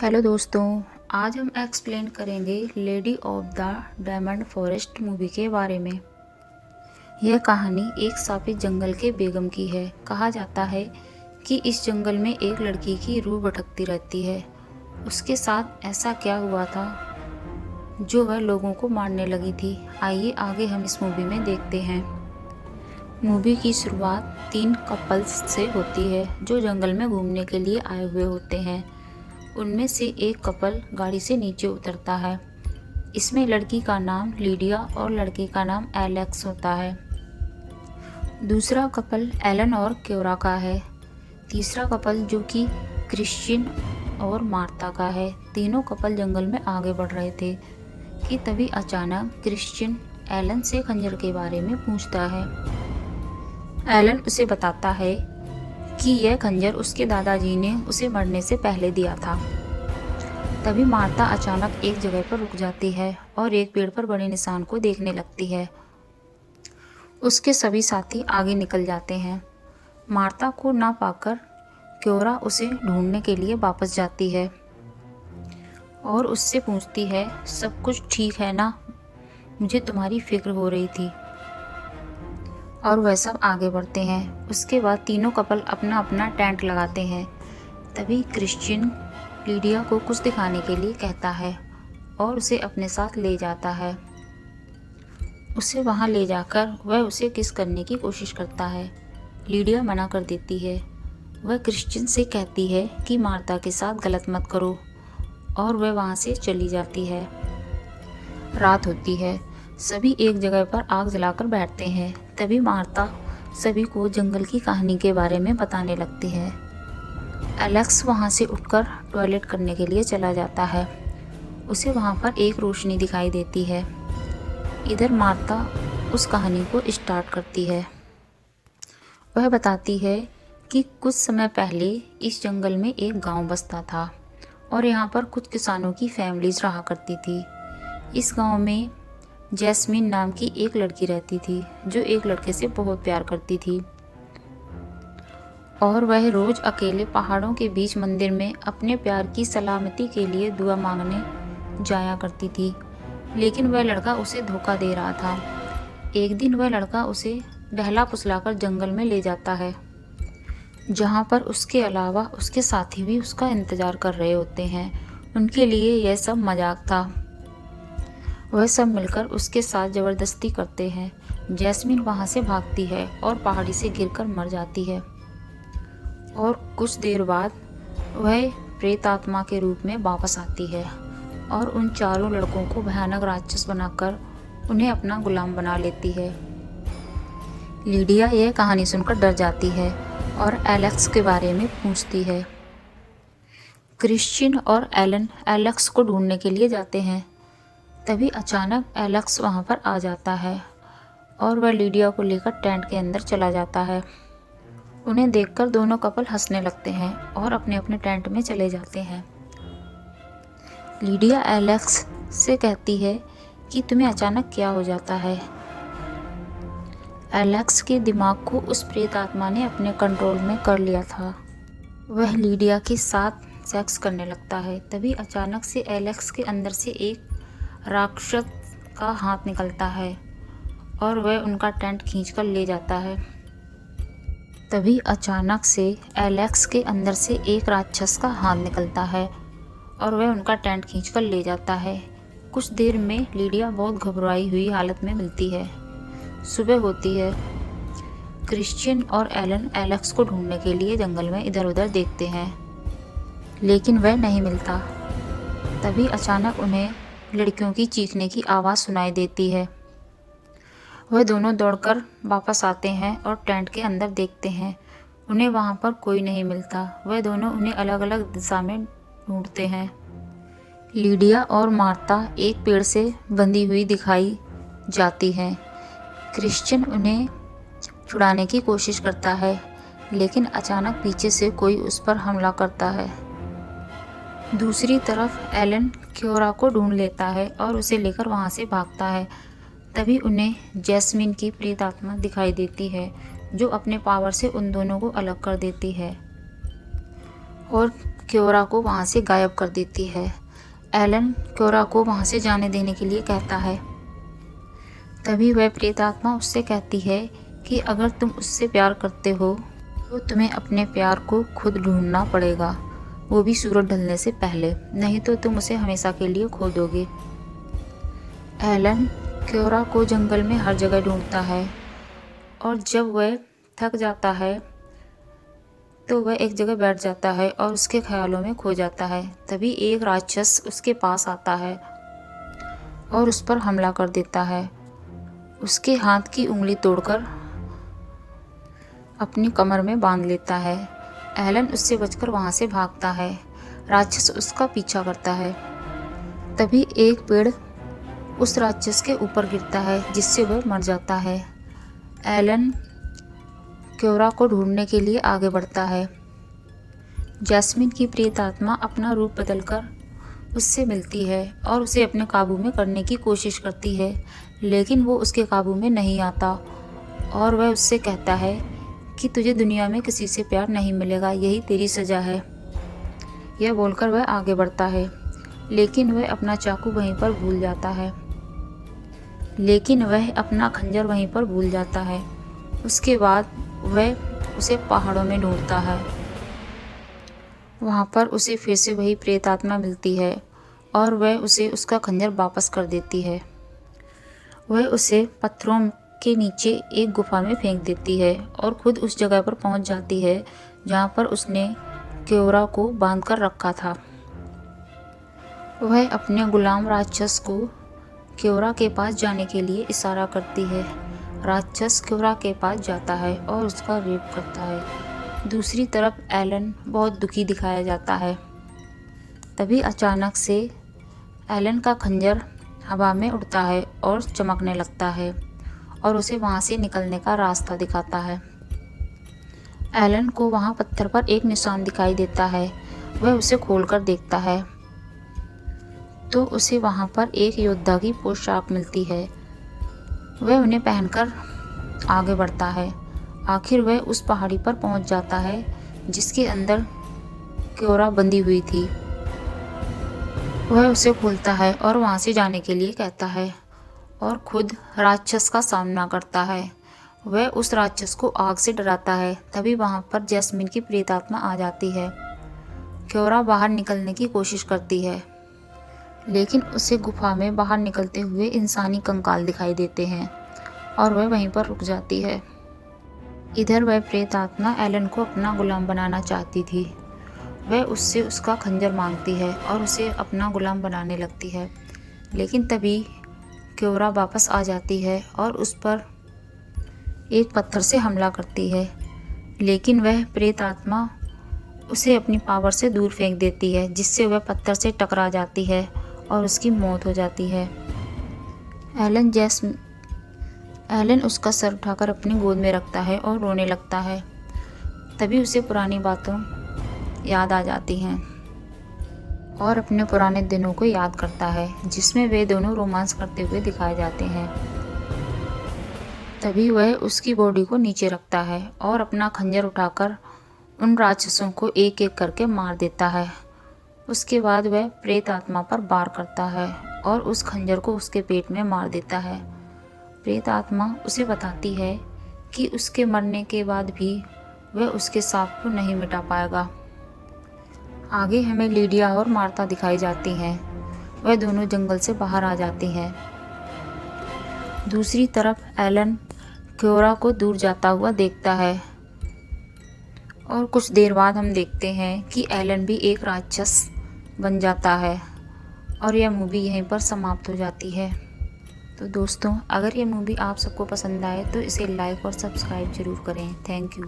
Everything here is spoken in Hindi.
हेलो दोस्तों, आज हम एक्सप्लेन करेंगे lady of the diamond forest movie के बारे में। यह कहानी एक शापित जंगल के बेगम की है। कहा जाता है कि इस जंगल में एक लड़की की रूह भटकती रहती है। उसके साथ ऐसा क्या हुआ था जो वह लोगों को मारने लगी थी। आइए आगे हम इस मूवी में देखते हैं। मूवी की शुरुआत 3 कपल्स से होती है जो जंगल में घूमने के लिए आए हुए होते हैं। उनमें से एक कपल गाड़ी से नीचे उतरता है। इसमें लड़की का नाम लीडिया और लड़के का नाम एलेक्स होता है। दूसरा कपल एलन और क्योरा का है। तीसरा कपल जो कि क्रिश्चियन और मार्ता का है। तीनों कपल जंगल में आगे बढ़ रहे थे कि तभी अचानक क्रिश्चियन एलन से खंजर के बारे में पूछता है। एलन उसे बताता है कि यह खंजर उसके दादाजी ने उसे मरने से पहले दिया था। तभी मार्ता अचानक एक जगह पर रुक जाती है और एक पेड़ पर बड़े निशान को देखने लगती है। उसके सभी साथी आगे निकल जाते हैं। मार्ता को ना पाकर क्योरा उसे ढूंढने के लिए वापस जाती है और उससे पूछती है, सब कुछ ठीक है ना? मुझे तुम्हारी फिक्र हो रही थी। और वह सब आगे बढ़ते हैं। उसके बाद तीनों कपल अपना अपना टेंट लगाते हैं। तभी क्रिश्चियन लीडिया को कुछ दिखाने के लिए कहता है और उसे अपने साथ ले जाता है। उसे वहां ले जाकर वह उसे किस करने की कोशिश करता है। लीडिया मना कर देती है। वह क्रिश्चियन से कहती है कि मार्ता के साथ गलत मत करो और वह वहां से चली जाती है। रात होती है। सभी एक जगह पर आग जलाकर बैठते हैं। तभी मार्ता सभी को जंगल की कहानी के बारे में बताने लगती है। एलेक्स वहां से उठकर टॉयलेट करने के लिए चला जाता है। उसे वहां पर एक रोशनी दिखाई देती है। इधर मार्ता उस कहानी को स्टार्ट करती है। वह बताती है कि कुछ समय पहले इस जंगल में एक गांव बसता था और यहाँ पर कुछ किसानों की फैमिलीज रहा करती थी। इस गांव में जैस्मीन नाम की एक लड़की रहती थी जो एक लड़के से बहुत प्यार करती थी और वह रोज अकेले पहाड़ों के बीच मंदिर में अपने प्यार की सलामती के लिए दुआ मांगने जाया करती थी। लेकिन वह लड़का उसे धोखा दे रहा था। एक दिन वह लड़का उसे बहला फुसलाकर जंगल में ले जाता है जहाँ पर उसके अलावा उसके साथी भी उसका इंतजार कर रहे होते हैं। उनके लिए यह सब मजाक था। वह सब मिलकर उसके साथ ज़बरदस्ती करते हैं। जैस्मीन वहाँ से भागती है और पहाड़ी से गिरकर मर जाती है और कुछ देर बाद वह प्रेत आत्मा के रूप में वापस आती है और उन चारों लड़कों को भयानक राक्षस बनाकर उन्हें अपना गुलाम बना लेती है। लीडिया यह कहानी सुनकर डर जाती है और एलेक्स के बारे में पूछती है। क्रिश्चियन और एलन एलेक्स को ढूंढने के लिए जाते हैं। तभी अचानक एलेक्स वहां पर आ जाता है और वह लीडिया को लेकर टेंट के अंदर चला जाता है। उन्हें देखकर दोनों कपल हंसने लगते हैं और अपने अपने टेंट में चले जाते हैं। लीडिया एलेक्स से कहती है कि तुम्हें अचानक क्या हो जाता है। एलेक्स के दिमाग को उस प्रेत आत्मा ने अपने कंट्रोल में कर लिया था। वह लीडिया के साथ सेक्स करने लगता है। तभी अचानक से एलेक्स के अंदर से एक राक्षस का हाथ निकलता है और वह उनका टेंट खींचकर ले जाता है। तभी अचानक से एलेक्स के अंदर से एक राक्षस का हाथ निकलता है और वह उनका टेंट खींचकर ले जाता है। कुछ देर में लीडिया बहुत घबराई हुई हालत में मिलती है। सुबह होती है। क्रिश्चियन और एलन एलेक्स को ढूंढने के लिए जंगल में इधर उधर देखते हैं लेकिन वह नहीं मिलता। तभी अचानक उन्हें लड़कियों की चीखने की आवाज़ सुनाई देती है। वह दोनों दौड़कर वापस आते हैं और टेंट के अंदर देखते हैं। उन्हें वहां पर कोई नहीं मिलता। वह दोनों उन्हें अलग अलग दिशा में ढूंढते हैं। लीडिया और मार्ता एक पेड़ से बंधी हुई दिखाई जाती हैं। क्रिश्चियन उन्हें छुड़ाने की कोशिश करता है लेकिन अचानक पीछे से कोई उस पर हमला करता है। दूसरी तरफ एलन क्योरा को ढूंढ लेता है और उसे लेकर वहां से भागता है। तभी उन्हें जैस्मीन की प्रेत आत्मा दिखाई देती है जो अपने पावर से उन दोनों को अलग कर देती है और क्योरा को वहाँ से गायब कर देती है। एलन क्योरा को वहाँ से जाने देने के लिए कहता है। तभी वह प्रेत आत्मा उससे कहती है कि अगर तुम उससे प्यार करते हो तो तुम्हें अपने प्यार को खुद ढूंढना पड़ेगा, वो भी सूरज ढलने से पहले, नहीं तो तुम उसे हमेशा के लिए खो दोगे। एलन क्योरा को जंगल में हर जगह ढूंढता है और जब वह थक जाता है तो वह एक जगह बैठ जाता है और उसके ख्यालों में खो जाता है। तभी एक राक्षस उसके पास आता है और उस पर हमला कर देता है। उसके हाथ की उंगली तोड़कर अपनी कमर में बांध लेता है। एलन उससे बचकर वहाँ से भागता है। राक्षस उसका पीछा करता है। तभी एक पेड़ उस राक्षस के ऊपर गिरता है जिससे वह मर जाता है। एलन क्योरा को ढूंढने के लिए आगे बढ़ता है। जैस्मिन की प्रेत आत्मा अपना रूप बदलकर उससे मिलती है और उसे अपने काबू में करने की कोशिश करती है, लेकिन वो उसके काबू में नहीं आता और वह उससे कहता है कि तुझे दुनिया में किसी से प्यार नहीं मिलेगा, यही तेरी सज़ा है। यह बोलकर वह आगे बढ़ता है, लेकिन वह अपना चाकू वहीं पर भूल जाता है। लेकिन वह अपना खंजर वहीं पर भूल जाता है। उसके बाद वह उसे पहाड़ों में ढूंढता है। वहाँ पर उसे फिर से वही प्रेत आत्मा मिलती है और वह उसे उसका खंजर वापस कर देती है। वह उसे पत्थरों के नीचे एक गुफा में फेंक देती है और खुद उस जगह पर पहुँच जाती है जहाँ पर उसने क्योरा को बांध कर रखा था। वह अपने गुलाम राक्षस को क्योरा के पास जाने के लिए इशारा करती है। राक्षस क्योरा के पास जाता है और उसका रेप करता है। दूसरी तरफ एलन बहुत दुखी दिखाया जाता है। तभी अचानक से एलन का खंजर हवा में उड़ता है और चमकने लगता है और उसे वहाँ से निकलने का रास्ता दिखाता है। एलन को वहाँ पत्थर पर एक निशान दिखाई देता है। वह उसे खोलकर देखता है तो उसे वहाँ पर एक योद्धा की पोशाक मिलती है। वह उन्हें पहनकर आगे बढ़ता है। आखिर वह उस पहाड़ी पर पहुँच जाता है जिसके अंदर क्योरा बंधी हुई थी। वह उसे खोलता है और वहाँ से जाने के लिए कहता है और खुद राक्षस का सामना करता है। वह उस राक्षस को आग से डराता है। तभी वहाँ पर जैस्मिन की प्रेत आत्मा आ जाती है। क्योरा बाहर निकलने की कोशिश करती है, लेकिन उसे गुफा में बाहर निकलते हुए इंसानी कंकाल दिखाई देते हैं और वह वहीं पर रुक जाती है। इधर वह प्रेत आत्मा एलन को अपना गुलाम बनाना चाहती थी। वह उससे उसका खंजर मांगती है और उसे अपना गुलाम बनाने लगती है, लेकिन तभी क्योरा वापस आ जाती है और उस पर एक पत्थर से हमला करती है, लेकिन वह प्रेत आत्मा उसे अपनी पावर से दूर फेंक देती है, जिससे वह पत्थर से टकरा जाती है और उसकी मौत हो जाती है। एलन उसका सर उठाकर अपनी गोद में रखता है और रोने लगता है। तभी उसे पुरानी बातों याद आ जाती हैं और अपने पुराने दिनों को याद करता है जिसमें वे दोनों रोमांस करते हुए दिखाए जाते हैं। तभी वह उसकी बॉडी को नीचे रखता है और अपना खंजर उठाकर उन राक्षसों को एक एक करके मार देता है। उसके बाद वह प्रेत आत्मा पर वार करता है और उस खंजर को उसके पेट में मार देता है। प्रेत आत्मा उसे बताती है कि उसके मरने के बाद भी वह उसके सांप को नहीं मिटा पाएगा। आगे हमें लीडिया और मार्था दिखाई जाती हैं। वह दोनों जंगल से बाहर आ जाती हैं। दूसरी तरफ एलन क्योरा को दूर जाता हुआ देखता है और कुछ देर बाद हम देखते हैं कि एलन भी एक राक्षस बन जाता है और यह मूवी यहीं पर समाप्त हो जाती है। तो दोस्तों, अगर ये मूवी आप सबको पसंद आए तो इसे लाइक और सब्सक्राइब ज़रूर करें। Thank you.